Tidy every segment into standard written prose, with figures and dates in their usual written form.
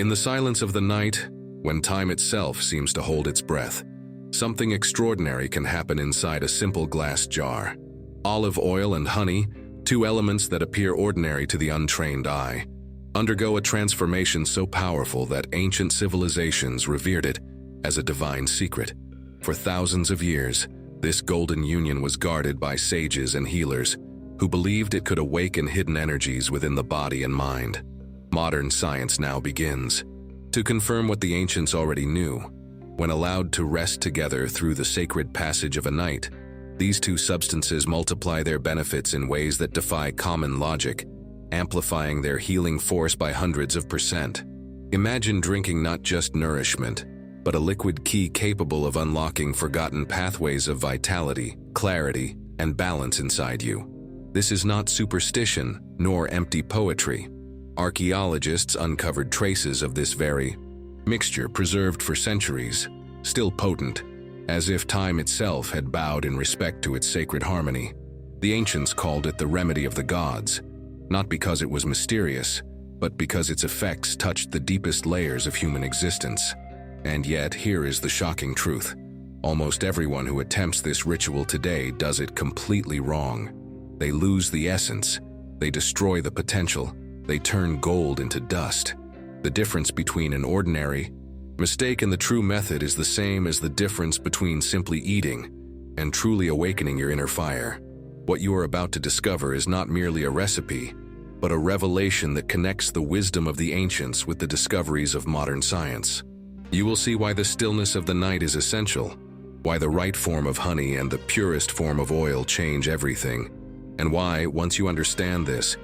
In the silence of the night, when time itself seems to hold its breath, something extraordinary can happen inside a simple glass jar. Olive oil and honey, two elements that appear ordinary to the untrained eye, undergo a transformation so powerful that ancient civilizations revered it as a divine secret. For thousands of years, this golden union was guarded by sages and healers who believed it could awaken hidden energies within the body and mind. Modern science now begins to confirm what the ancients already knew. When allowed to rest together through the sacred passage of a night, these two substances multiply their benefits in ways that defy common logic, amplifying their healing force by hundreds of %. Imagine drinking not just nourishment, but a liquid key capable of unlocking forgotten pathways of vitality, clarity, and balance inside you. This is not superstition, nor empty poetry. Archaeologists uncovered traces of this very mixture preserved for centuries, still potent, as if time itself had bowed in respect to its sacred harmony. The ancients called it the remedy of the gods, not because it was mysterious, but because its effects touched the deepest layers of human existence. And yet, here is the shocking truth. Almost everyone who attempts this ritual today does it completely wrong. They lose the essence, they destroy the potential, they turn gold into dust. The difference between an ordinary mistake and the true method is the same as the difference between simply eating and truly awakening your inner fire. What you are about to discover is not merely a recipe, but a revelation that connects the wisdom of the ancients with the discoveries of modern science. You will see why the stillness of the night is essential, why the right form of honey and the purest form of oil change everything, and why, once you understand this,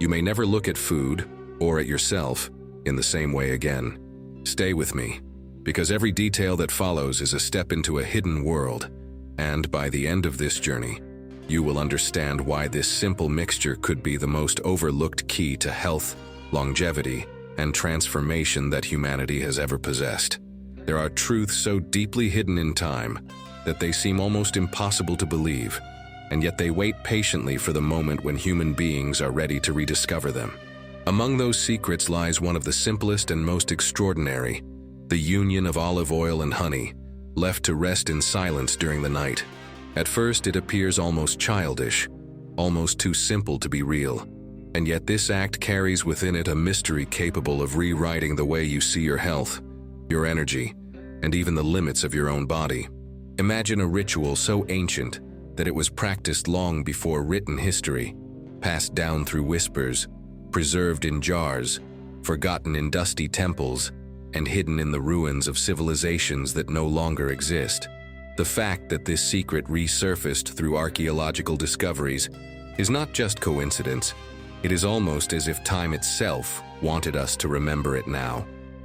you may never look at food or at yourself in the same way again. Stay with me, because every detail that follows is a step into a hidden world, and by the end of this journey, you will understand why this simple mixture could be the most overlooked key to health, longevity, and transformation that humanity has ever possessed. There are truths so deeply hidden in time that they seem almost impossible to believe, and yet they wait patiently for the moment when human beings are ready to rediscover them. Among those secrets lies one of the simplest and most extraordinary, the union of olive oil and honey, left to rest in silence during the night. At first, it appears almost childish, almost too simple to be real, and yet this act carries within it a mystery capable of rewriting the way you see your health, your energy, and even the limits of your own body. Imagine a ritual so ancient that it was practiced long before written history, passed down through whispers, preserved in jars, forgotten in dusty temples, and hidden in the ruins of civilizations that no longer exist. The fact that this secret resurfaced through archaeological discoveries is not just coincidence. It is almost as if time itself wanted us to remember it now.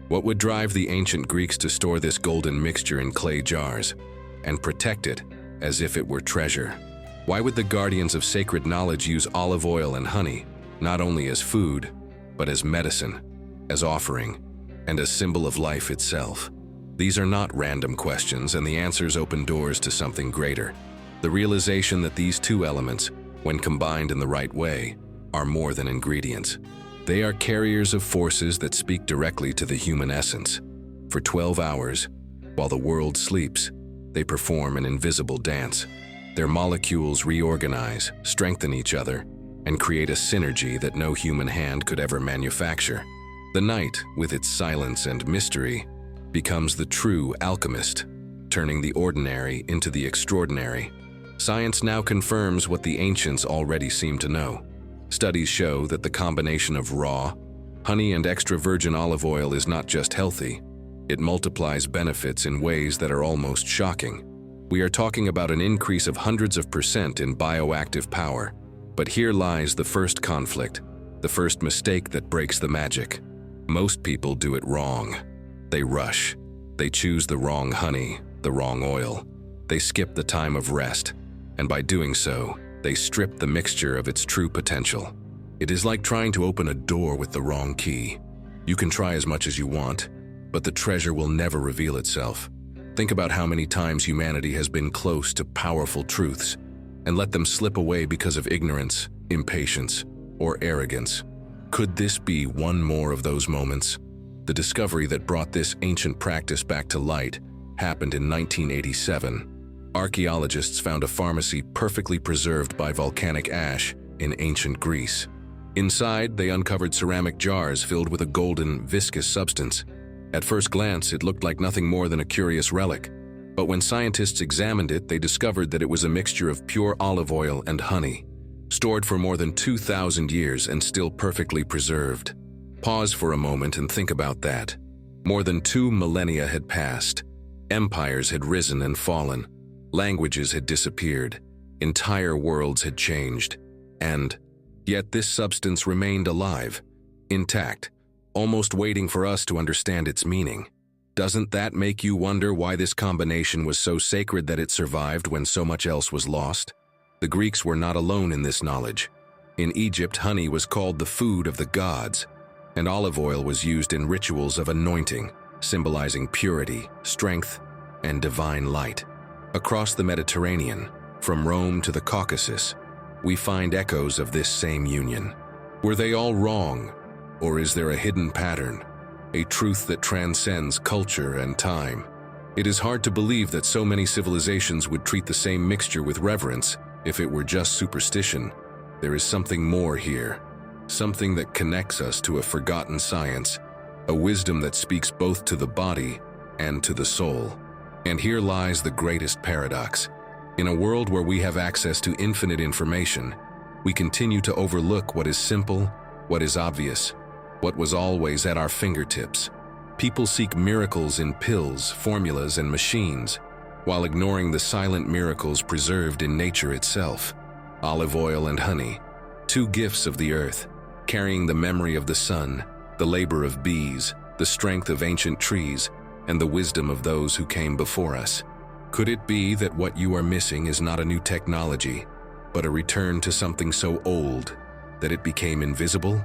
What would drive the ancient Greeks to store this golden mixture in clay jars and protect it as if it were treasure? Why would the guardians of sacred knowledge use olive oil and honey, not only as food, but as medicine, as offering, and as symbol of life itself? These are not random questions, and the answers open doors to something greater. The realization that these two elements, when combined in the right way, are more than ingredients. They are carriers of forces that speak directly to the human essence. For 12 hours, while the world sleeps, they perform an invisible dance. Their molecules reorganize, strengthen each other, and create a synergy that no human hand could ever manufacture. The night, with its silence and mystery, becomes the true alchemist, turning the ordinary into the extraordinary. Science now confirms what the ancients already seemed to know. Studies show that the combination of raw, honey and extra virgin olive oil is not just healthy, it multiplies benefits in ways that are almost shocking. We are talking about an increase of hundreds of % in bioactive power. But here lies the first conflict, the first mistake that breaks the magic. Most people do it wrong. They rush. They choose the wrong honey, the wrong oil. They skip the time of rest, and by doing so, they strip the mixture of its true potential. It is like trying to open a door with the wrong key. You can try as much as you want, but the treasure will never reveal itself. Think about how many times humanity has been close to powerful truths and let them slip away because of ignorance, impatience, or arrogance. Could this be one more of those moments? The discovery that brought this ancient practice back to light happened in 1987. Archaeologists found a pharmacy perfectly preserved by volcanic ash in ancient Greece. Inside, they uncovered ceramic jars filled with a golden, viscous substance. At first glance, it looked like nothing more than a curious relic. But when scientists examined it, they discovered that it was a mixture of pure olive oil and honey, stored for more than 2,000 years and still perfectly preserved. Pause for a moment and think about that. More than 2 millennia had passed. Empires had risen and fallen. Languages had disappeared. Entire worlds had changed. And yet this substance remained alive, intact, almost waiting for us to understand its meaning. Doesn't that make you wonder why this combination was so sacred that it survived when so much else was lost? The Greeks were not alone in this knowledge. In Egypt, honey was called the food of the gods, and olive oil was used in rituals of anointing, symbolizing purity, strength, and divine light. Across the Mediterranean, from Rome to the Caucasus, we find echoes of this same union. Were they all wrong, or is there a hidden pattern, a truth that transcends culture and time? It is hard to believe that so many civilizations would treat the same mixture with reverence if it were just superstition. There is something more here, something that connects us to a forgotten science, a wisdom that speaks both to the body and to the soul. And here lies the greatest paradox. In a world where we have access to infinite information, we continue to overlook what is simple, what is obvious, what was always at our fingertips. People seek miracles in pills, formulas, and machines, while ignoring the silent miracles preserved in nature itself. Olive oil and honey, 2 gifts of the earth, carrying the memory of the sun, the labor of bees, the strength of ancient trees, and the wisdom of those who came before us. Could it be that what you are missing is not a new technology, but a return to something so old that it became invisible?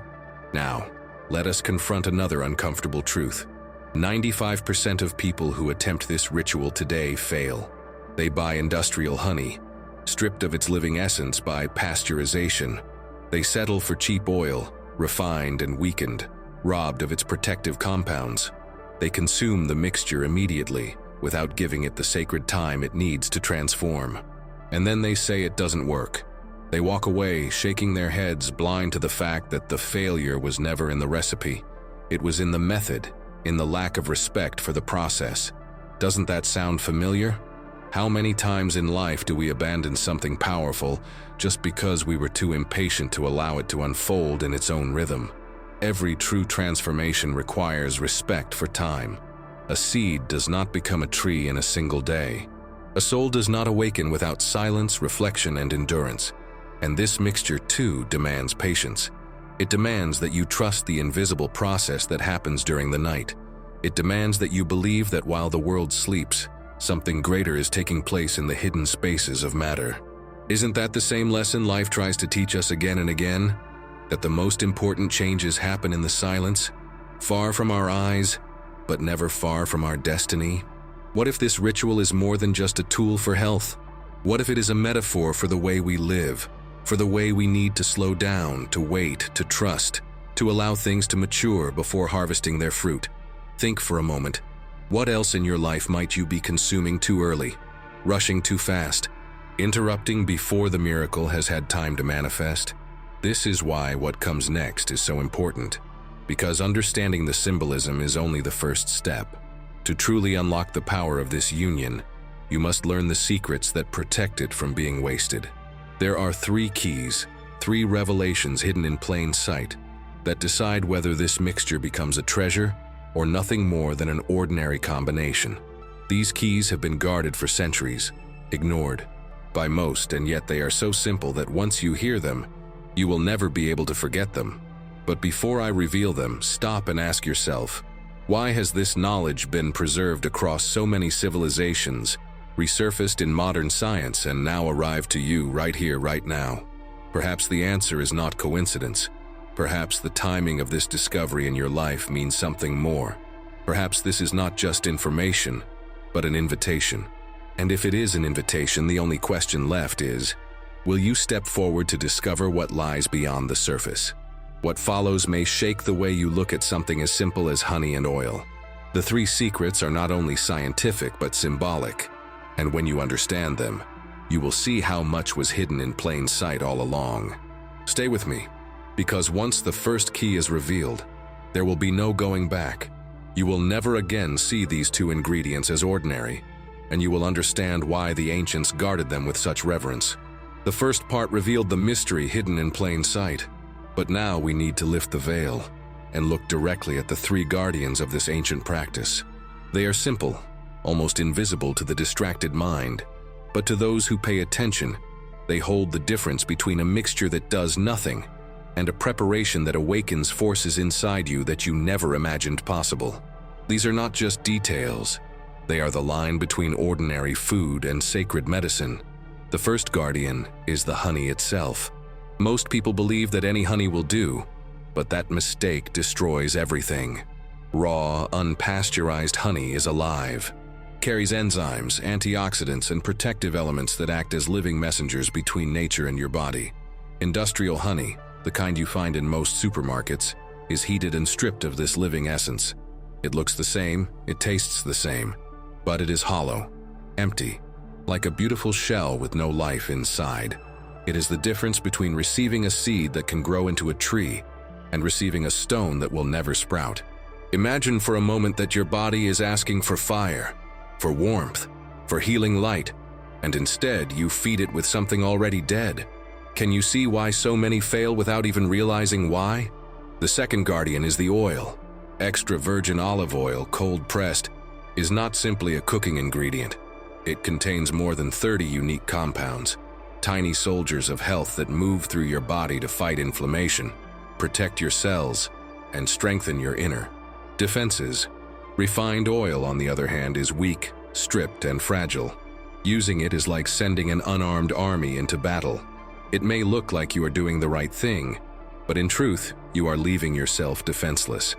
Now, let us confront another uncomfortable truth. 95% of people who attempt this ritual today fail. They buy industrial honey, stripped of its living essence by pasteurization. They settle for cheap oil, refined and weakened, robbed of its protective compounds. They consume the mixture immediately, without giving it the sacred time it needs to transform. And then they say it doesn't work. They walk away, shaking their heads, blind to the fact that the failure was never in the recipe. It was in the method, in the lack of respect for the process. Doesn't that sound familiar? How many times in life do we abandon something powerful just because we were too impatient to allow it to unfold in its own rhythm? Every true transformation requires respect for time. A seed does not become a tree in a single day. A soul does not awaken without silence, reflection, and endurance. And this mixture, too, demands patience. It demands that you trust the invisible process that happens during the night. It demands that you believe that while the world sleeps, something greater is taking place in the hidden spaces of matter. Isn't that the same lesson life tries to teach us again and again? That the most important changes happen in the silence, far from our eyes, but never far from our destiny? What if this ritual is more than just a tool for health? What if it is a metaphor for the way we live, for the way we need to slow down, to wait, to trust, to allow things to mature before harvesting their fruit? Think for a moment. What else in your life might you be consuming too early, rushing too fast, interrupting before the miracle has had time to manifest? This is why what comes next is so important, because understanding the symbolism is only the first step. To truly unlock the power of this union, you must learn the secrets that protect it from being wasted. There are 3 keys, 3 revelations hidden in plain sight, that decide whether this mixture becomes a treasure or nothing more than an ordinary combination. These keys have been guarded for centuries, ignored by most, and yet they are so simple that once you hear them, you will never be able to forget them. But before I reveal them, stop and ask yourself, why has this knowledge been preserved across so many civilizations, resurfaced in modern science, and now arrived to you right here, right now? Perhaps the answer is not coincidence. Perhaps the timing of this discovery in your life means something more. Perhaps this is not just information, but an invitation. And if it is an invitation, the only question left is, will you step forward to discover what lies beyond the surface? What follows may shake the way you look at something as simple as honey and oil. The three secrets are not only scientific but symbolic, and when you understand them, you will see how much was hidden in plain sight all along. Stay with me, because once the first key is revealed, there will be no going back. You will never again see these two ingredients as ordinary, and you will understand why the ancients guarded them with such reverence. The first part revealed the mystery hidden in plain sight, but now we need to lift the veil and look directly at the three guardians of this ancient practice. They are simple, almost invisible to the distracted mind, but to those who pay attention, they hold the difference between a mixture that does nothing and a preparation that awakens forces inside you that you never imagined possible. These are not just details. They are the line between ordinary food and sacred medicine. The first guardian is the honey itself. Most people believe that any honey will do, but that mistake destroys everything. Raw, unpasteurized honey is alive, carries enzymes, antioxidants, and protective elements that act as living messengers between nature and your body. Industrial honey, the kind you find in most supermarkets, is heated and stripped of this living essence. It looks the same, it tastes the same, but it is hollow, empty, like a beautiful shell with no life inside. It is the difference between receiving a seed that can grow into a tree and receiving a stone that will never sprout. Imagine for a moment that your body is asking for fire, for warmth, for healing light, and instead you feed it with something already dead. Can you see why so many fail without even realizing why? The second guardian is the oil. Extra virgin olive oil, cold pressed, is not simply a cooking ingredient. It contains more than 30 unique compounds, tiny soldiers of health that move through your body to fight inflammation, protect your cells, and strengthen your inner defenses. Refined oil, on the other hand, is weak, stripped, and fragile. Using it is like sending an unarmed army into battle. It may look like you are doing the right thing, but in truth, you are leaving yourself defenseless.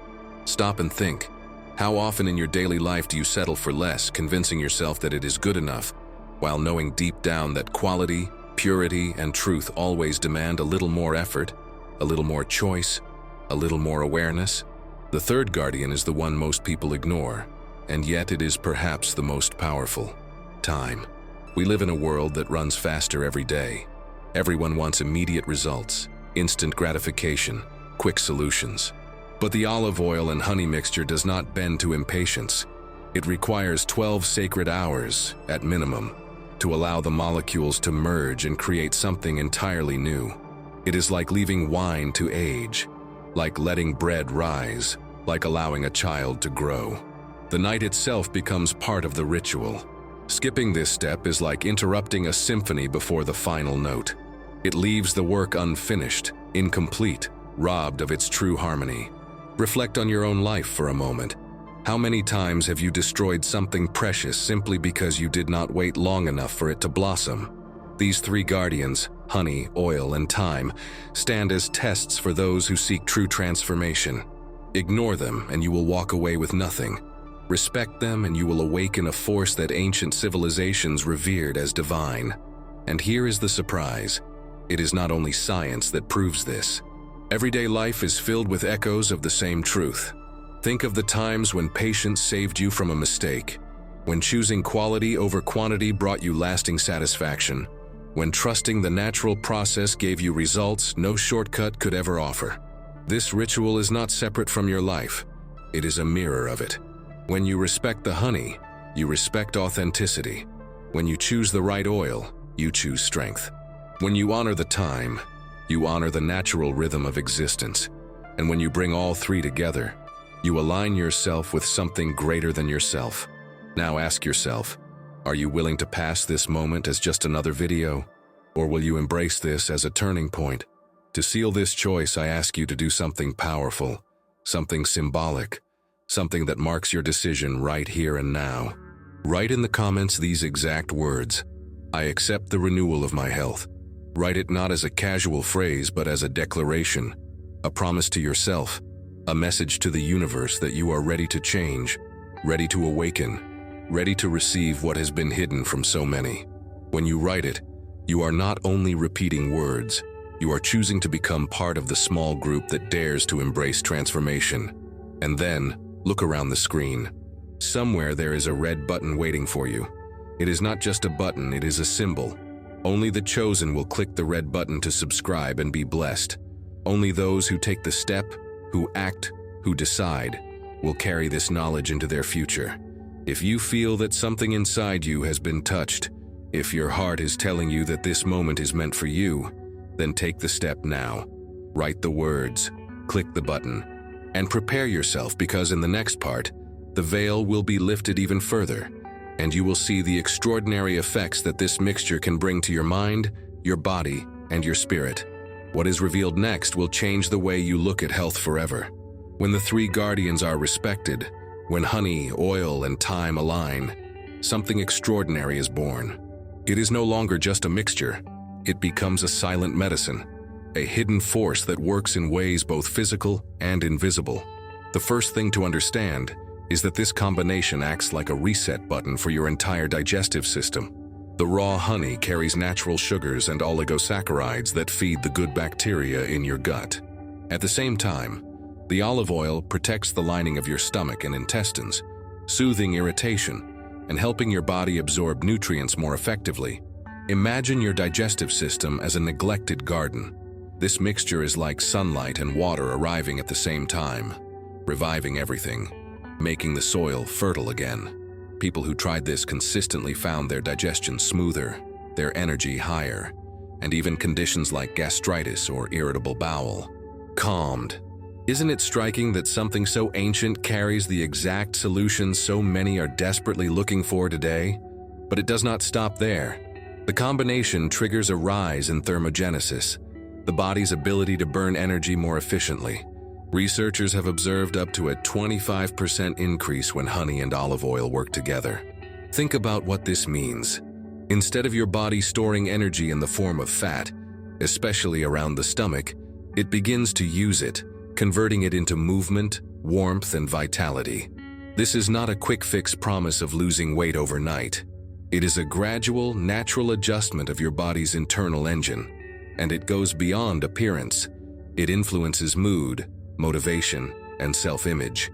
Stop and think. How often in your daily life do you settle for less, convincing yourself that it is good enough, while knowing deep down that quality, purity, and truth always demand a little more effort, a little more choice, a little more awareness? The third guardian is the one most people ignore, and yet it is perhaps the most powerful: time. We live in a world that runs faster every day. Everyone wants immediate results, instant gratification, quick solutions. But the olive oil and honey mixture does not bend to impatience. It requires 12 sacred hours, at minimum, to allow the molecules to merge and create something entirely new. It is like leaving wine to age, like letting bread rise, like allowing a child to grow. The night itself becomes part of the ritual. Skipping this step is like interrupting a symphony before the final note. It leaves the work unfinished, incomplete, robbed of its true harmony. Reflect on your own life for a moment. How many times have you destroyed something precious simply because you did not wait long enough for it to blossom? These three guardians, honey, oil, and time, stand as tests for those who seek true transformation. Ignore them and you will walk away with nothing. Respect them and you will awaken a force that ancient civilizations revered as divine. And here is the surprise. It is not only science that proves this. Everyday life is filled with echoes of the same truth. Think of the times when patience saved you from a mistake, when choosing quality over quantity brought you lasting satisfaction, when trusting the natural process gave you results no shortcut could ever offer. This ritual is not separate from your life. It is a mirror of it. When you respect the honey, you respect authenticity. When you choose the right oil, you choose strength. When you honor the time, you honor the natural rhythm of existence. And when you bring all three together, you align yourself with something greater than yourself. Now ask yourself, are you willing to pass this moment as just another video? Or will you embrace this as a turning point? To seal this choice, I ask you to do something powerful, something symbolic, something that marks your decision right here and now. Write in the comments these exact words: I accept the renewal of my health. Write it not as a casual phrase, but as a declaration, a promise to yourself, a message to the universe that you are ready to change, ready to awaken, ready to receive what has been hidden from so many. When you write it, you are not only repeating words, You are choosing to become part of the small group that dares to embrace transformation. And then, look around the screen. Somewhere there is a red button waiting for you. It is not just a button, it is a symbol. Only the chosen will click the red button to subscribe and be blessed. Only those who take the step, who act, who decide, will carry this knowledge into their future. If you feel that something inside you has been touched, if your heart is telling you that this moment is meant for you, then take the step now. Write the words, click the button, and prepare yourself, because in the next part, the veil will be lifted even further, and you will see the extraordinary effects that this mixture can bring to your mind, your body, and your spirit. What is revealed next will change the way you look at health forever. When the three guardians are respected, when honey, oil, and thyme align, something extraordinary is born. It is no longer just a mixture. It becomes a silent medicine, a hidden force that works in ways both physical and invisible. The first thing to understand is that this combination acts like a reset button for your entire digestive system. The raw honey carries natural sugars and oligosaccharides that feed the good bacteria in your gut. At the same time, the olive oil protects the lining of your stomach and intestines, soothing irritation and helping your body absorb nutrients more effectively. Imagine your digestive system as a neglected garden. This mixture is like sunlight and water arriving at the same time, reviving everything, making the soil fertile again. People who tried this consistently found their digestion smoother, their energy higher, and even conditions like gastritis or irritable bowel calmed. Isn't it striking that something so ancient carries the exact solution so many are desperately looking for today? But it does not stop there. The combination triggers a rise in thermogenesis, the body's ability to burn energy more efficiently. Researchers have observed up to a 25% increase when honey and olive oil work together. Think about what this means. Instead of your body storing energy in the form of fat, especially around the stomach, it begins to use it, converting it into movement, warmth, and vitality. This is not a quick fix promise of losing weight overnight. It is a gradual, natural adjustment of your body's internal engine, and it goes beyond appearance. It influences mood, motivation, and self-image.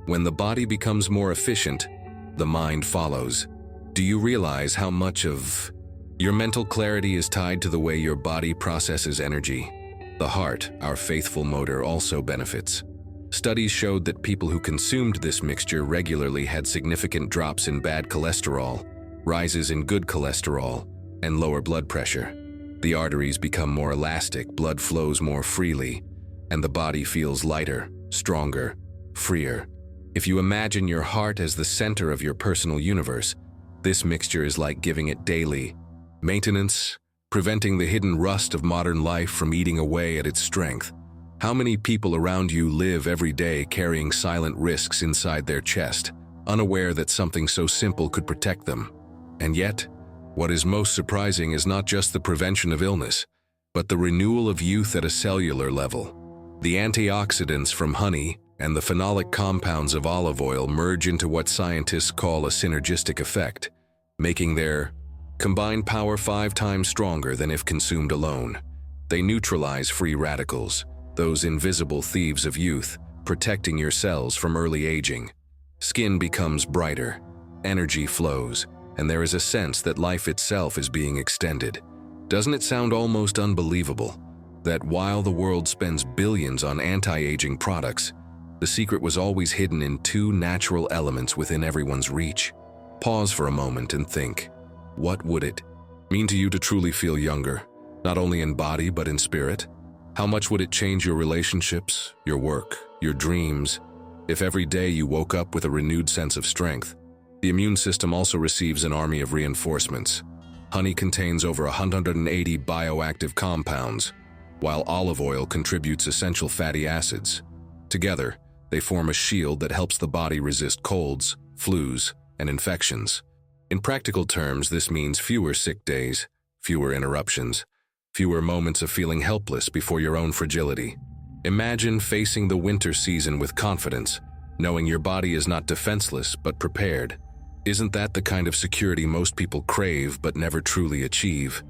When the body becomes more efficient, the mind follows. Do you realize how much of your mental clarity is tied to the way your body processes energy? The heart, our faithful motor, also benefits. Studies showed that people who consumed this mixture regularly had significant drops in bad cholesterol, rises in good cholesterol, and lower blood pressure. The arteries become more elastic, blood flows more freely, and the body feels lighter, stronger, freer. If you imagine your heart as the center of your personal universe, this mixture is like giving it daily maintenance, preventing the hidden rust of modern life from eating away at its strength. How many people around you live every day carrying silent risks inside their chest, unaware that something so simple could protect them? And yet, what is most surprising is not just the prevention of illness, but the renewal of youth at a cellular level. The antioxidants from honey and the phenolic compounds of olive oil merge into what scientists call a synergistic effect, making their combined power 5 times stronger than if consumed alone. They neutralize free radicals, those invisible thieves of youth, protecting your cells from early aging. Skin becomes brighter, energy flows, and there is a sense that life itself is being extended. Doesn't it sound almost unbelievable that while the world spends billions on anti-aging products, the secret was always hidden in 2 natural elements within everyone's reach? Pause for a moment and think. What would it mean to you to truly feel younger, not only in body but in spirit? How much would it change your relationships, your work, your dreams, if every day you woke up with a renewed sense of strength? The immune system also receives an army of reinforcements. Honey contains over 180 bioactive compounds, while olive oil contributes essential fatty acids. Together, they form a shield that helps the body resist colds, flus, and infections. In practical terms, this means fewer sick days, fewer interruptions, fewer moments of feeling helpless before your own fragility. Imagine facing the winter season with confidence, knowing your body is not defenseless but prepared. Isn't that the kind of security most people crave but never truly achieve?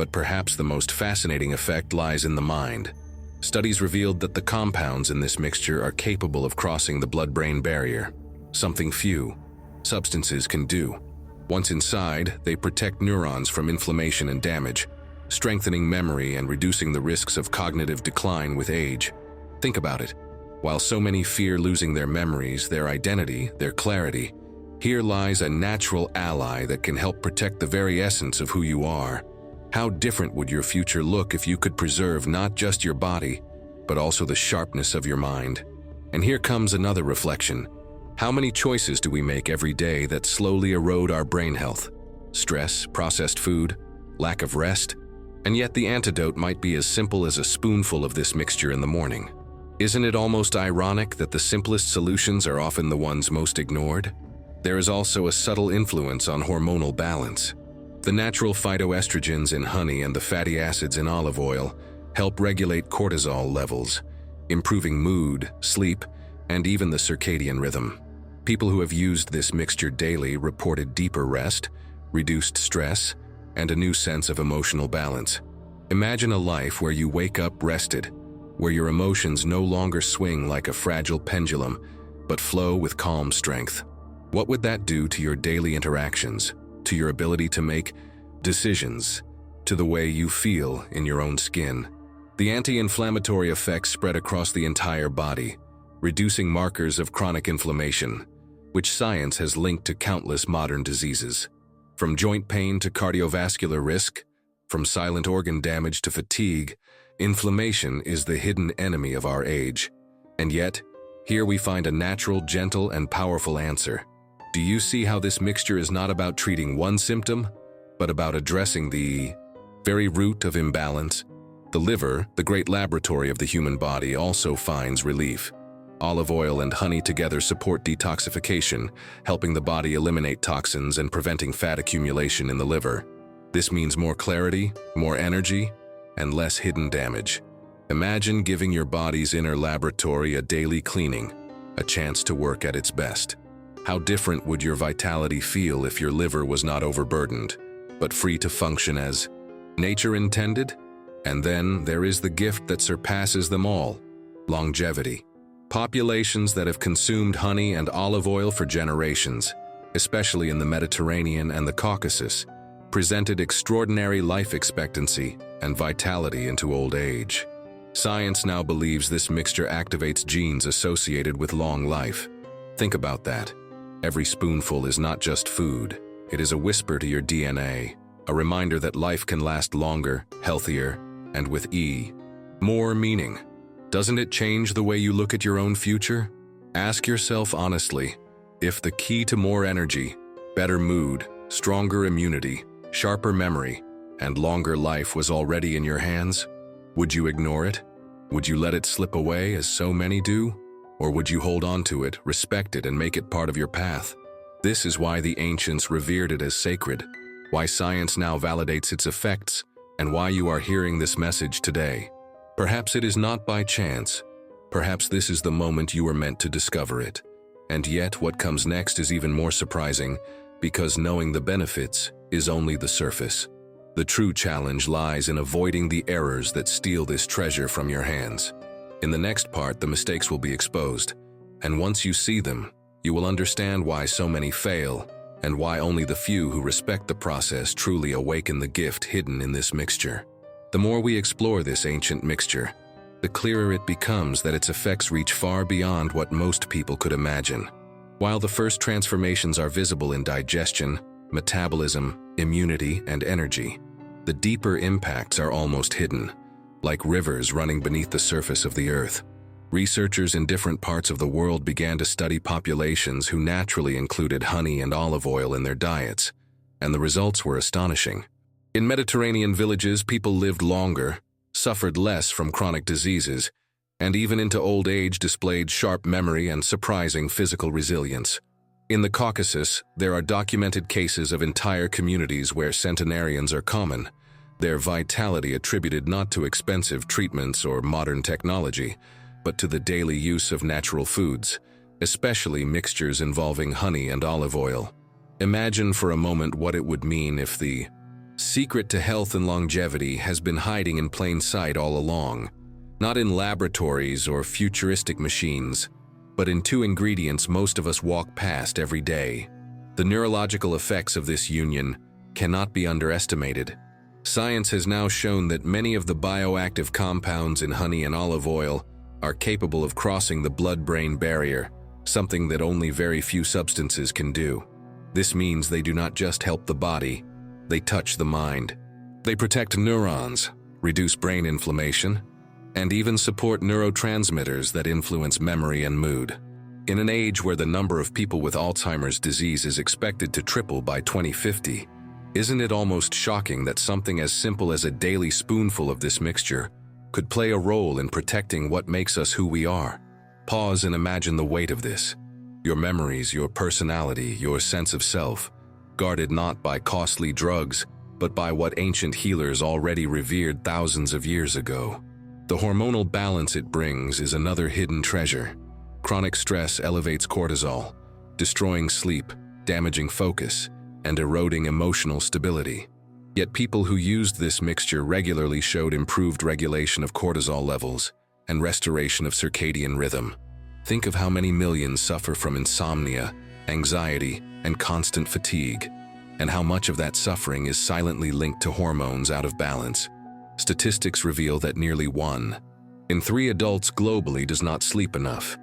But perhaps the most fascinating effect lies in the mind. Studies revealed that the compounds in this mixture are capable of crossing the blood-brain barrier, something few substances can do. Once inside, they protect neurons from inflammation and damage, strengthening memory and reducing the risks of cognitive decline with age. Think about it. While so many fear losing their memories, their identity, their clarity, here lies a natural ally that can help protect the very essence of who you are. How different would your future look if you could preserve not just your body, but also the sharpness of your mind? And here comes another reflection. How many choices do we make every day that slowly erode our brain health? Stress, processed food, lack of rest? And yet the antidote might be as simple as a spoonful of this mixture in the morning. Isn't it almost ironic that the simplest solutions are often the ones most ignored? There is also a subtle influence on hormonal balance. The natural phytoestrogens in honey and the fatty acids in olive oil help regulate cortisol levels, improving mood, sleep, and even the circadian rhythm. People who have used this mixture daily reported deeper rest, reduced stress, and a new sense of emotional balance. Imagine a life where you wake up rested, where your emotions no longer swing like a fragile pendulum, but flow with calm strength. What would that do to your daily interactions, to your ability to make decisions, to the way you feel in your own skin? The anti-inflammatory effects spread across the entire body, reducing markers of chronic inflammation, which science has linked to countless modern diseases. From joint pain to cardiovascular risk, from silent organ damage to fatigue, inflammation is the hidden enemy of our age. And yet, here we find a natural, gentle, and powerful answer. Do you see how this mixture is not about treating one symptom, but about addressing the very root of imbalance? The liver, the great laboratory of the human body, also finds relief. Olive oil and honey together support detoxification, helping the body eliminate toxins and preventing fat accumulation in the liver. This means more clarity, more energy, and less hidden damage. Imagine giving your body's inner laboratory a daily cleaning, a chance to work at its best. How different would your vitality feel if your liver was not overburdened, but free to function as nature intended? And then there is the gift that surpasses them all: longevity. Populations that have consumed honey and olive oil for generations, especially in the Mediterranean and the Caucasus, presented extraordinary life expectancy and vitality into old age. Science now believes this mixture activates genes associated with long life. Think about that. Every spoonful is not just food. It is a whisper to your DNA, a reminder that life can last longer, healthier, and with more meaning. Doesn't it change the way you look at your own future? Ask yourself honestly, if the key to more energy, better mood, stronger immunity, sharper memory, and longer life was already in your hands, would you ignore it? Would you let it slip away as so many do? Or would you hold on to it, respect it, and make it part of your path? This is why the ancients revered it as sacred, why science now validates its effects, and why you are hearing this message today. Perhaps it is not by chance. Perhaps this is the moment you were meant to discover it. And yet what comes next is even more surprising, because knowing the benefits is only the surface. The true challenge lies in avoiding the errors that steal this treasure from your hands. In the next part, the mistakes will be exposed, and once you see them, you will understand why so many fail, and why only the few who respect the process truly awaken the gift hidden in this mixture. The more we explore this ancient mixture, the clearer it becomes that its effects reach far beyond what most people could imagine. While the first transformations are visible in digestion, metabolism, immunity, and energy, the deeper impacts are almost hidden, like rivers running beneath the surface of the earth. Researchers in different parts of the world began to study populations who naturally included honey and olive oil in their diets, and the results were astonishing. In Mediterranean villages, people lived longer, suffered less from chronic diseases, and even into old age displayed sharp memory and surprising physical resilience. In the Caucasus, there are documented cases of entire communities where centenarians are common, their vitality attributed not to expensive treatments or modern technology, but to the daily use of natural foods, especially mixtures involving honey and olive oil. Imagine for a moment what it would mean if the secret to health and longevity has been hiding in plain sight all along, not in laboratories or futuristic machines, but in two ingredients most of us walk past every day. The neurological effects of this union cannot be underestimated. Science has now shown that many of the bioactive compounds in honey and olive oil are capable of crossing the blood-brain barrier, something that only very few substances can do. This means they do not just help the body, they touch the mind. They protect neurons, reduce brain inflammation, and even support neurotransmitters that influence memory and mood. In an age where the number of people with Alzheimer's disease is expected to triple by 2050, isn't it almost shocking that something as simple as a daily spoonful of this mixture could play a role in protecting what makes us who we are? Pause and imagine the weight of this. Your memories, your personality, your sense of self, guarded not by costly drugs, but by what ancient healers already revered thousands of years ago. The hormonal balance it brings is another hidden treasure. Chronic stress elevates cortisol, destroying sleep, damaging focus, and eroding emotional stability. Yet people who used this mixture regularly showed improved regulation of cortisol levels and restoration of circadian rhythm. Think of how many millions suffer from insomnia, anxiety, and constant fatigue, and how much of that suffering is silently linked to hormones out of balance. Statistics reveal that nearly 1 in 3 adults globally does not sleep enough,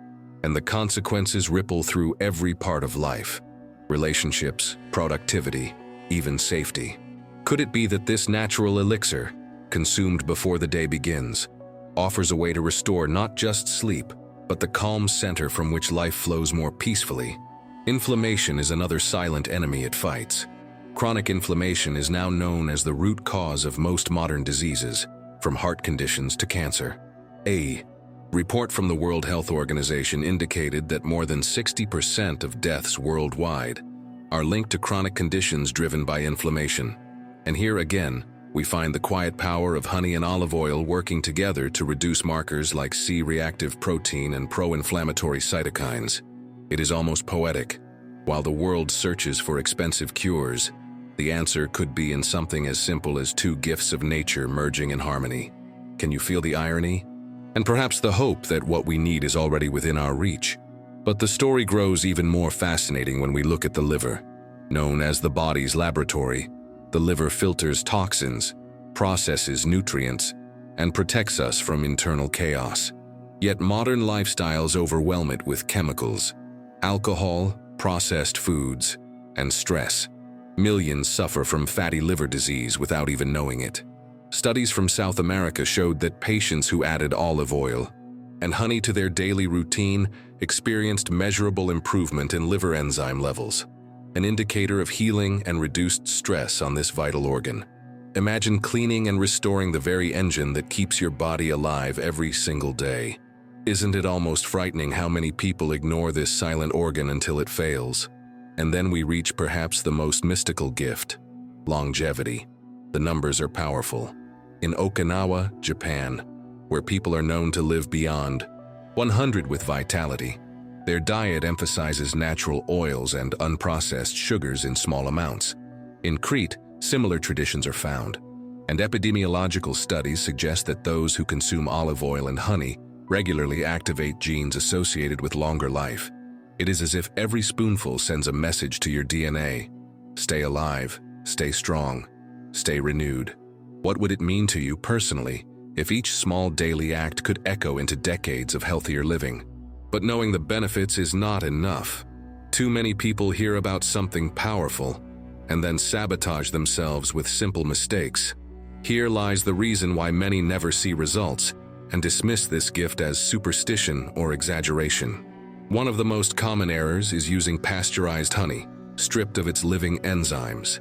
and the consequences ripple through every part of life: relationships, productivity, even safety. Could it be that this natural elixir, consumed before the day begins, offers a way to restore not just sleep, but the calm center from which life flows more peacefully? Inflammation is another silent enemy it fights. Chronic inflammation is now known as the root cause of most modern diseases, from heart conditions to cancer. A report from the World Health Organization indicated that more than 60% of deaths worldwide are linked to chronic conditions driven by inflammation. And here again, we find the quiet power of honey and olive oil working together to reduce markers like C-reactive protein and pro-inflammatory cytokines. It is almost poetic. While the world searches for expensive cures, the answer could be in something as simple as 2 gifts of nature merging in harmony. Can you feel the irony? And perhaps the hope that what we need is already within our reach. But the story grows even more fascinating when we look at the liver. Known as the body's laboratory, the liver filters toxins, processes nutrients, and protects us from internal chaos. Yet modern lifestyles overwhelm it with chemicals, alcohol, processed foods, and stress. Millions suffer from fatty liver disease without even knowing it. Studies from South America showed that patients who added olive oil and honey to their daily routine experienced measurable improvement in liver enzyme levels, an indicator of healing and reduced stress on this vital organ. Imagine cleaning and restoring the very engine that keeps your body alive every single day. Isn't it almost frightening how many people ignore this silent organ until it fails? And then we reach perhaps the most mystical gift: longevity. The numbers are powerful. In Okinawa, Japan, where people are known to live beyond 100 with vitality, their diet emphasizes natural oils and unprocessed sugars in small amounts. In Crete, similar traditions are found, and epidemiological studies suggest that those who consume olive oil and honey regularly activate genes associated with longer life. It is as if every spoonful sends a message to your DNA: stay alive, stay strong, stay renewed. What would it mean to you personally if each small daily act could echo into decades of healthier living? But knowing the benefits is not enough. Too many people hear about something powerful and then sabotage themselves with simple mistakes. Here lies the reason why many never see results and dismiss this gift as superstition or exaggeration. One of the most common errors is using pasteurized honey, stripped of its living enzymes.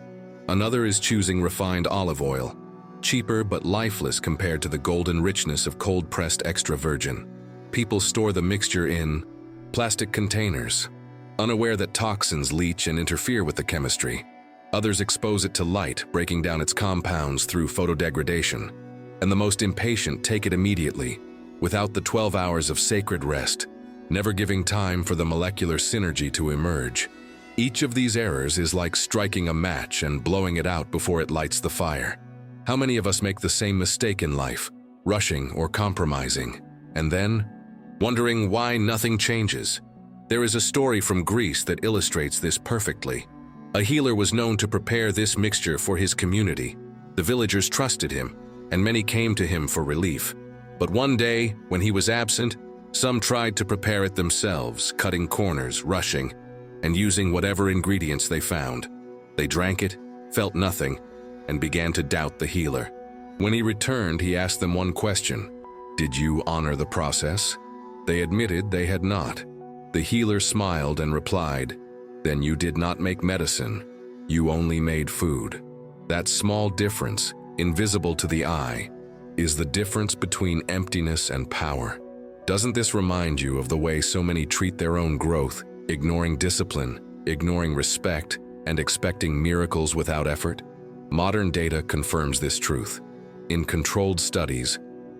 Another is choosing refined olive oil, cheaper but lifeless compared to the golden richness of cold-pressed extra virgin. People store the mixture in plastic containers, unaware that toxins leach and interfere with the chemistry. Others expose it to light, breaking down its compounds through photodegradation. And the most impatient take it immediately, without the 12 hours of sacred rest, never giving time for the molecular synergy to emerge. Each of these errors is like striking a match and blowing it out before it lights the fire. How many of us make the same mistake in life, rushing or compromising, and then wondering why nothing changes? There is a story from Greece that illustrates this perfectly. A healer was known to prepare this mixture for his community. The villagers trusted him, and many came to him for relief. But one day, when he was absent, some tried to prepare it themselves, cutting corners, rushing, and using whatever ingredients they found. They drank it, felt nothing, and began to doubt the healer. When he returned, he asked them one question: "Did you honor the process?" They admitted they had not. The healer smiled and replied, "Then you did not make medicine, you only made food." That small difference, invisible to the eye, is the difference between emptiness and power. Doesn't this remind you of the way so many treat their own growth, ignoring discipline, ignoring respect, and expecting miracles without effort? Modern data confirms this truth. In controlled studies,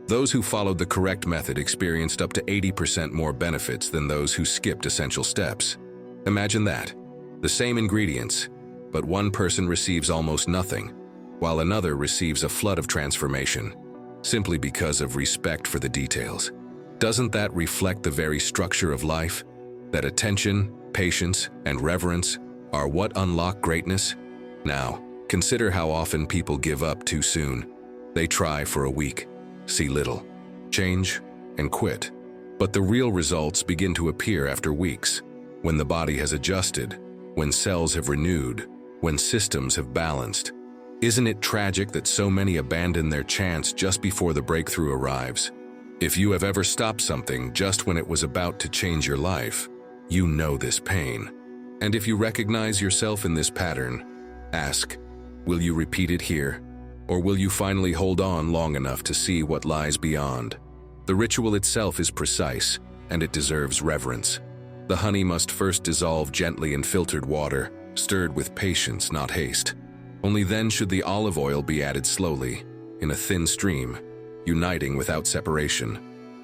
those who followed the correct method experienced up to 80% more benefits than those who skipped essential steps. Imagine that. The same ingredients, but one person receives almost nothing, while another receives a flood of transformation, simply because of respect for the details. Doesn't that reflect the very structure of life? That attention, patience, and reverence are what unlock greatness? Now, consider how often people give up too soon. They try for a week, see little, change, and quit. But the real results begin to appear after weeks, when the body has adjusted, when cells have renewed, when systems have balanced. Isn't it tragic that so many abandon their chance just before the breakthrough arrives? If you have ever stopped something just when it was about to change your life, you know this pain. And if you recognize yourself in this pattern, ask, will you repeat it here? Or will you finally hold on long enough to see what lies beyond? The ritual itself is precise, and it deserves reverence. The honey must first dissolve gently in filtered water, stirred with patience, not haste. Only then should the olive oil be added slowly, in a thin stream, uniting without separation.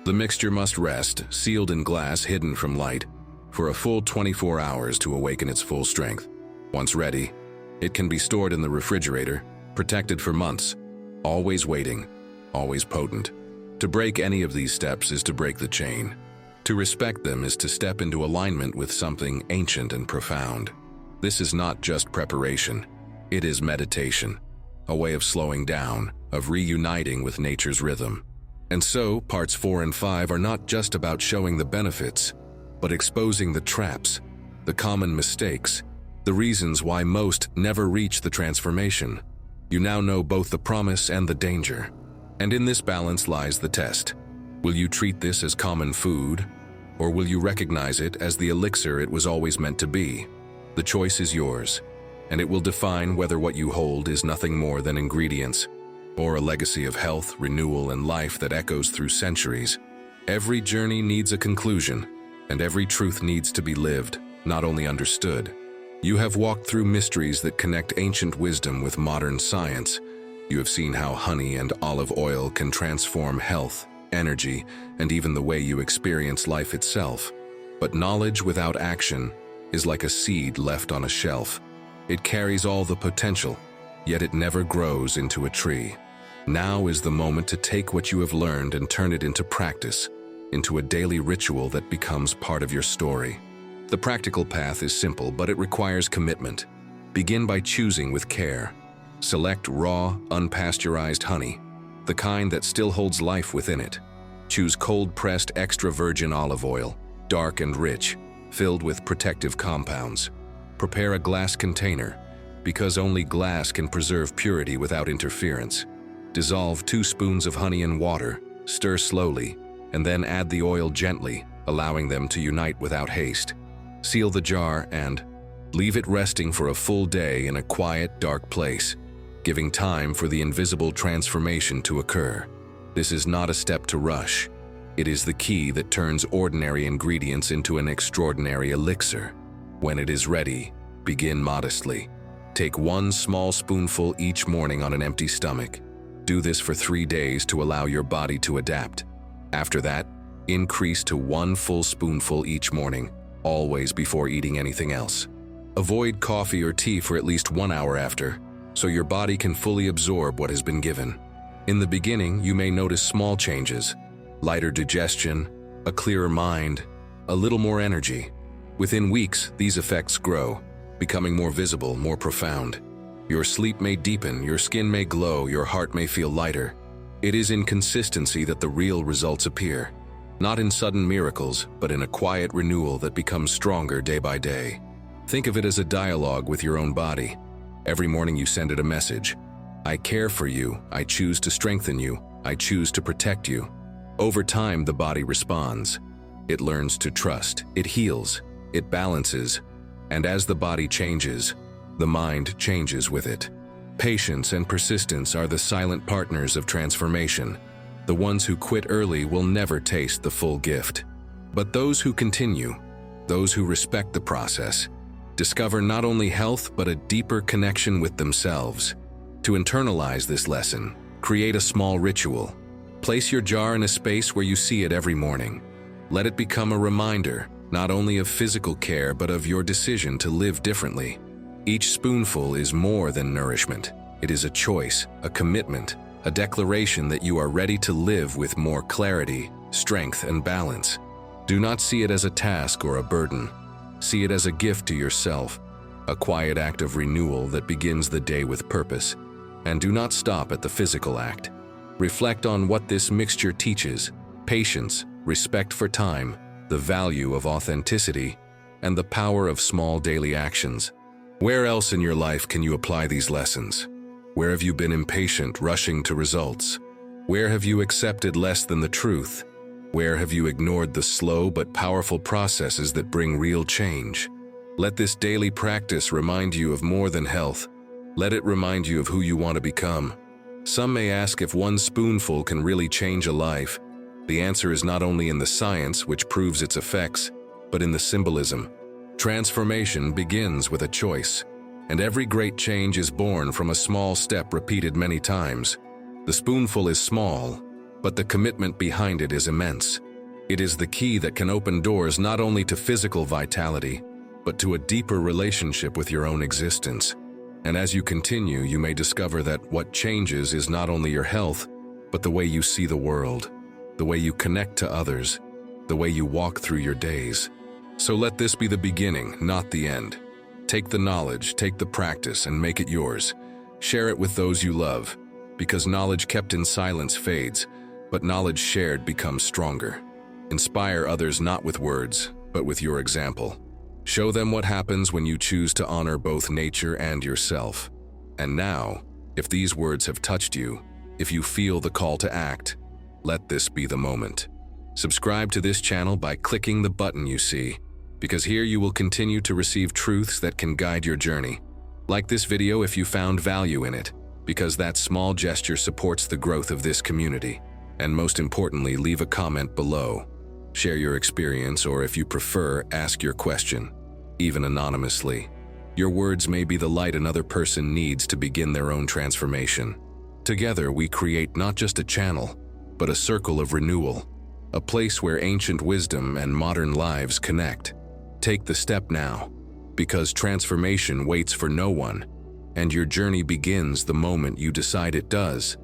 The mixture must rest, sealed in glass hidden from light, for a full 24 hours to awaken its full strength. Once ready, it can be stored in the refrigerator, protected for months, always waiting, always potent. To break any of these steps is to break the chain. To respect them is to step into alignment with something ancient and profound. This is not just preparation, it is meditation, a way of slowing down, of reuniting with nature's rhythm. And so, parts 4 and 5 are not just about showing the benefits, but exposing the traps, the common mistakes, the reasons why most never reach the transformation. You now know both the promise and the danger. And in this balance lies the test. Will you treat this as common food, or will you recognize it as the elixir it was always meant to be? The choice is yours, and it will define whether what you hold is nothing more than ingredients, or a legacy of health, renewal, and life that echoes through centuries. Every journey needs a conclusion, and every truth needs to be lived, not only understood. You have walked through mysteries that connect ancient wisdom with modern science. You have seen how honey and olive oil can transform health, energy, and even the way you experience life itself. But knowledge without action is like a seed left on a shelf. It carries all the potential, yet it never grows into a tree. Now is the moment to take what you have learned and turn it into practice, into a daily ritual that becomes part of your story. The practical path is simple, but it requires commitment. Begin by choosing with care. Select raw, unpasteurized honey, the kind that still holds life within it. Choose cold-pressed extra virgin olive oil, dark and rich, filled with protective compounds. Prepare a glass container, because only glass can preserve purity without interference. Dissolve 2 spoons of honey in water, stir slowly, and then add the oil gently, allowing them to unite without haste. Seal the jar and leave it resting for a full day in a quiet, dark place, giving time for the invisible transformation to occur. This is not a step to rush. It is the key that turns ordinary ingredients into an extraordinary elixir. When it is ready, begin modestly. Take 1 small spoonful each morning on an empty stomach. Do this for 3 days to allow your body to adapt. After that, increase to 1 full spoonful each morning, always before eating anything else. Avoid coffee or tea for at least 1 hour after, so your body can fully absorb what has been given. In the beginning, you may notice small changes: lighter digestion, a clearer mind, a little more energy. Within weeks, these effects grow, becoming more visible, more profound. Your sleep may deepen, your skin may glow, your heart may feel lighter. It is in consistency that the real results appear, not in sudden miracles, but in a quiet renewal that becomes stronger day by day. Think of it as a dialogue with your own body. Every morning you send it a message. I care for you, I choose to strengthen you, I choose to protect you. Over time, the body responds. It learns to trust, it heals, it balances, and as the body changes, the mind changes with it. Patience and persistence are the silent partners of transformation. The ones who quit early will never taste the full gift. But those who continue, those who respect the process, discover not only health but a deeper connection with themselves. To internalize this lesson, create a small ritual. Place your jar in a space where you see it every morning. Let it become a reminder, not only of physical care but of your decision to live differently. Each spoonful is more than nourishment. It is a choice, a commitment, a declaration that you are ready to live with more clarity, strength, and balance. Do not see it as a task or a burden. See it as a gift to yourself, a quiet act of renewal that begins the day with purpose. And do not stop at the physical act. Reflect on what this mixture teaches: patience, respect for time, the value of authenticity, and the power of small daily actions. Where else in your life can you apply these lessons? Where have you been impatient, rushing to results? Where have you accepted less than the truth? Where have you ignored the slow but powerful processes that bring real change? Let this daily practice remind you of more than health. Let it remind you of who you want to become. Some may ask if one spoonful can really change a life. The answer is not only in the science, which proves its effects, but in the symbolism. Transformation begins with a choice, and every great change is born from a small step repeated many times. The spoonful is small, but the commitment behind it is immense. It is the key that can open doors not only to physical vitality, but to a deeper relationship with your own existence. And as you continue, you may discover that what changes is not only your health, but the way you see the world, the way you connect to others, the way you walk through your days. So let this be the beginning, not the end. Take the knowledge, take the practice, and make it yours. Share it with those you love, because knowledge kept in silence fades, but knowledge shared becomes stronger. Inspire others not with words, but with your example. Show them what happens when you choose to honor both nature and yourself. And now, if these words have touched you, if you feel the call to act, let this be the moment. Subscribe to this channel by clicking the button you see, because here you will continue to receive truths that can guide your journey. Like this video if you found value in it, because that small gesture supports the growth of this community. And most importantly, leave a comment below. Share your experience, or if you prefer, ask your question, even anonymously. Your words may be the light another person needs to begin their own transformation. Together, we create not just a channel, but a circle of renewal, a place where ancient wisdom and modern lives connect. Take the step now, because transformation waits for no one, and your journey begins the moment you decide it does.